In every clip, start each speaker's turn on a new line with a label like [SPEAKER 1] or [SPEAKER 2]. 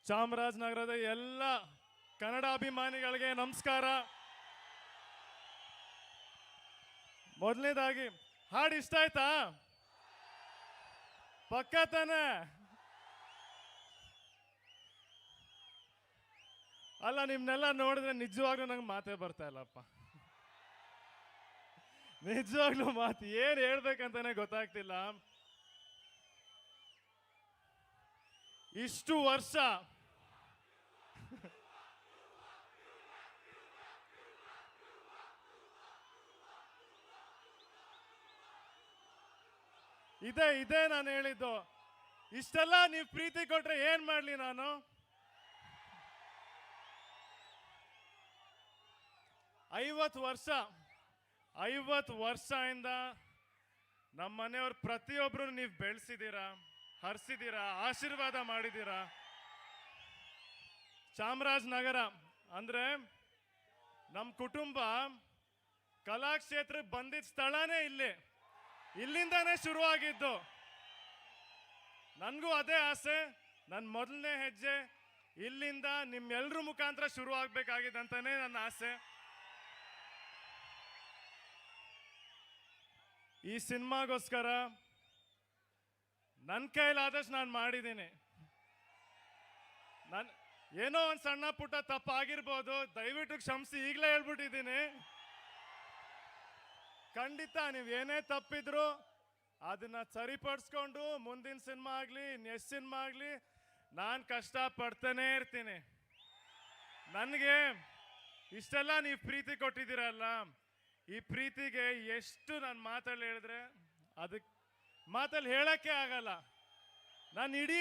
[SPEAKER 1] ಚಾಮರಾಜನಗರದ ಎಲ್ಲ ಕನ್ನಡ ಅಭಿಮಾನಿಗಳಿಗೆ ನಮಸ್ಕಾರ. ಮೊದಲನೇದಾಗಿ ಹಾಡು ಇಷ್ಟ ಆಯ್ತಾ? ಪಕ್ಕ ತಾನೆ? ಅಲ್ಲ, ನಿಮ್ನೆಲ್ಲ ನೋಡಿದ್ರೆ ನಿಜವಾಗ್ಲೂ ನಂಗೆ ಮಾತೇ ಬರ್ತಾ ಇಲ್ಲಪ್ಪ. ನಿಜವಾಗ್ಲೂ ಮಾತು ಏನ್ ಹೇಳ್ಬೇಕಂತಾನೆ ಗೊತ್ತಾಗ್ತಿಲ್ಲ. ಇಷ್ಟು ವರ್ಷ ಇದೇ ನಾನು ಹೇಳಿದ್ದು. ಇಷ್ಟೆಲ್ಲ ನೀವು ಪ್ರೀತಿ ಕೊಟ್ರೆ ಏನ್ ಮಾಡ್ಲಿ ನಾನು? 50 ವರ್ಷದಿಂದ ನಮ್ಮ ಮನೆಯವ್ರ ಪ್ರತಿಯೊಬ್ರು ನೀವು ಬೆಳೆಸಿದ್ದೀರಾ, ಹರಿಸಿದ್ದೀರಾ, ಆಶೀರ್ವಾದ ಮಾಡಿದ್ದೀರಾ. ಚಾಮರಾಜನಗರ ಅಂದ್ರೆ ನಮ್ಮ ಕುಟುಂಬ ಕಲಾಕ್ಷೇತ್ರಕ್ಕೆ ಬಂದಿದ್ದ ಸ್ಥಳನೇ ಇಲ್ಲಿಂದಾನೇ ಶುರುವಾಗಿದ್ದು. ನನಗೂ ಅದೇ ಆಸೆ. ನನ್ನ ಮೊದಲನೇ ಹೆಜ್ಜೆ ಇಲ್ಲಿಂದ ನಿಮ್ಮೆಲ್ಲರ ಮುಖಾಂತರ ಶುರು ಆಗ್ಬೇಕಾಗಿದೆ ಅಂತಾನೆ ನನ್ನ ಆಸೆ. ಈ ಸಿನಿಮಾಗೋಸ್ಕರ ನನ್ನ ಕೈಲಾದಷ್ಟು ನಾನು ಮಾಡಿದ್ದೀನಿ. ಏನೋ ಒಂದು ಸಣ್ಣ ಪುಟ್ಟ ತಪ್ಪಾಗಿರ್ಬೋದು, ದಯವಿಟ್ಟು ಕ್ಷಮಿಸಿ ಈಗಲೇ ಹೇಳ್ಬಿಟ್ಟಿದ್ದೀನಿ. ಖಂಡಿತ ನೀವು ಏನೇ ತಪ್ಪಿದ್ರು ಅದನ್ನ ಸರಿಪಡಿಸ್ಕೊಂಡು ಮುಂದಿನ ಸಿನಿಮಾ ಆಗಲಿ ನೆಕ್ಸ್ಟ್ ಸಿನಿಮಾ ಆಗಲಿ ನಾನು ಕಷ್ಟ ಪಡ್ತಾನೆ ಇರ್ತೀನಿ. ನನಗೆ ಇಷ್ಟೆಲ್ಲ ನೀವು ಪ್ರೀತಿ ಕೊಟ್ಟಿದ್ದೀರಲ್ಲ, ಈ ಪ್ರೀತಿಗೆ ಎಷ್ಟು ನಾನು ಮಾತಲ್ಲಿ ಹೇಳಿದ್ರೆ ಅದಕ್ಕೆ ಮಾತಲ್ಲಿ ಹೇಳಕ್ಕೆ ಆಗಲ್ಲ. ನನ್ನ ಇಡೀ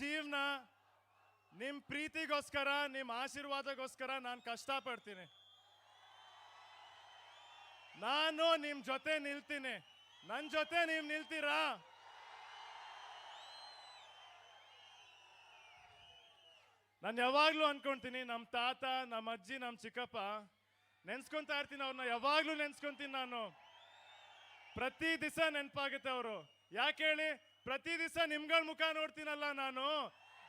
[SPEAKER 1] ಜೀವನ ನಿಮ್ಮ ಪ್ರೀತಿಗೋಸ್ಕರ, ನಿಮ್ಮ ಆಶೀರ್ವಾದಗೋಸ್ಕರ ನಾನು ಕಷ್ಟಪಡ್ತೀನಿ. ನಾನು ನಿಮ್ಮ ಜೊತೆ ನಿಲ್ತೀನಿ. ನನ್ನ ಜೊತೆ ನೀವು ನಿಲ್ತೀರಾ? ನಾನು ಯಾವಾಗ್ಲೂ ಅನ್ಕೊಂತೀನಿ, ನಮ್ಮ ತಾತ, ನಮ್ಮ ಅಜ್ಜಿ, ನಮ್ಮ ಚಿಕ್ಕಪ್ಪ ನೆನ್ಸ್ಕೊಂತಾ ಇರ್ತೀನಿ. ಅವ್ರನ್ನ ಯಾವಾಗ್ಲೂ ನೆನ್ಸ್ಕೊಂತೀನಿ ನಾನು. ಪ್ರತಿ ದಿವಸ ನೆನಪಾಗುತ್ತೆ ಅವರು. ಯಾಕೆ ಹೇಳಿ? ಪ್ರತಿ ದಿವಸ ನಿಮ್ಗಳ ಮುಖ ನೋಡ್ತೀನಲ್ಲ ನಾನು.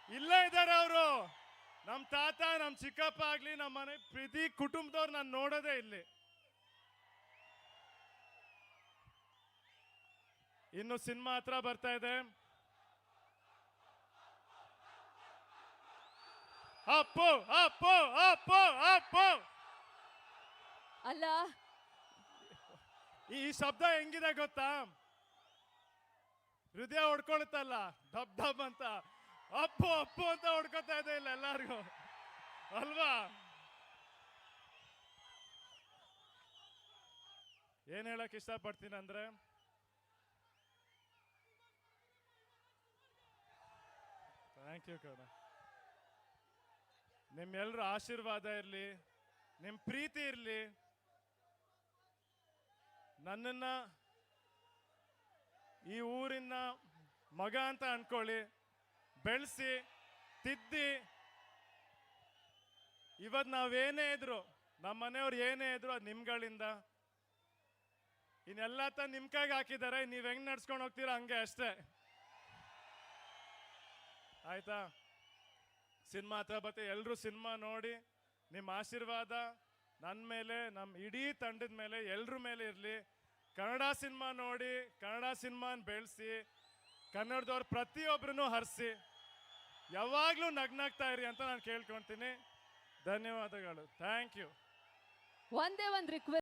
[SPEAKER 1] ಇಲ್ಲೇ ಇದ್ದಾರೆ ಅವರು. ನಮ್ಮ ತಾತ, ನಮ್ಮ ಚಿಕ್ಕಪ್ಪ ಆಗ್ಲಿ, ನಮ್ಮ ಮನೆ ಪ್ರತಿ ಕುಟುಂಬದವ್ರು ನಾನು ನೋಡೋದೇ ಇಲ್ಲಿ. ಇನ್ನು ಸಿನಿಮಾ ಹತ್ರ ಬರ್ತಾ ಇದೆ. ಅಪ್ಪು ಅಪ್ಪು ಅಪ್ಪು ಅಪ್ಪು
[SPEAKER 2] ಅಲ್ಲ,
[SPEAKER 1] ಈ ಶಬ್ದ ಹೆಂಗಿದೆ ಗೊತ್ತಾ? ಹೃದಯ ಹೊಡ್ಕೊಳುತ್ತಲ್ಲ, ಡಬ್ ಡಬ್ ಅಂತ. ಅಪ್ಪು ಅಪ್ಪು ಅಂತ ಹೊಡ್ಕೊತಾ ಇದೆ ಇಲ್ಲ ಎಲ್ಲಾರ್ಗು, ಅಲ್ವಾ? ಏನ್ ಹೇಳಕ್ ಇಷ್ಟಪಡ್ತೀನಿ ಅಂದ್ರೆ, ಥ್ಯಾಂಕ್ ಯು ಕಣ. ನಿಮ್ಮೆಲ್ಲರ ಆಶೀರ್ವಾದ ಇರಲಿ, ನಿಮ್ಮ ಪ್ರೀತಿ ಇರಲಿ. ನನ್ನನ್ನ ಈ ಊರಿನ ಮಗ ಅಂತ ಅನ್ಕೊಳ್ಳಿ, ಬೆಳೆಸಿ ತಿದ್ದಿ ಇವತ್ತು ನಾವೇನೇ ಇದ್ರು, ನಮ್ಮ ಮನೆಯವ್ರು ಏನೇ ಇದ್ರು ಅದು ನಿಮ್ಗಳಿಂದ. ಇನ್ನೆಲ್ಲ ನಿಮ್ಮ ಕೈಗೆ ಹಾಕಿದ್ದಾರೆ. ನೀವು ಹೆಂಗ್ ನಡ್ಸ್ಕೊಂಡು ಹೋಗ್ತೀರಾ ಹಂಗೆ ಅಷ್ಟೇ. ಆಯ್ತಾ? ಸಿನಿಮಾ ಹತ್ರ ಬತ್ತೆ, ಎಲ್ಲರೂ ಸಿನಿಮಾ ನೋಡಿ ನಿಮ್ಮ ಆಶೀರ್ವಾದ ನನ್ನ ಮೇಲೆ, ನಮ್ಮ ಇಡೀ ತಂಡದ ಮೇಲೆ, ಎಲ್ಲರ ಮೇಲೆ ಇರಲಿ. ಕನ್ನಡ ಸಿನಿಮಾ ನೋಡಿ, ಕನ್ನಡ ಸಿನಿಮಾನ ಬೆಳೆಸಿ, ಕನ್ನಡದವ್ರು ಪ್ರತಿಯೊಬ್ಬರನ್ನು ಹರಿಸಿ, ಯಾವಾಗಲೂ ನಗ್ನಾಗ್ತಾ ಇರಿ ಅಂತ ನಾನು ಕೇಳ್ಕೊಳ್ತೀನಿ. ಧನ್ಯವಾದಗಳು. Thank you.
[SPEAKER 2] ಒಂದೇ ಒಂದು ರಿಕ್ವೆಸ್ಟ್.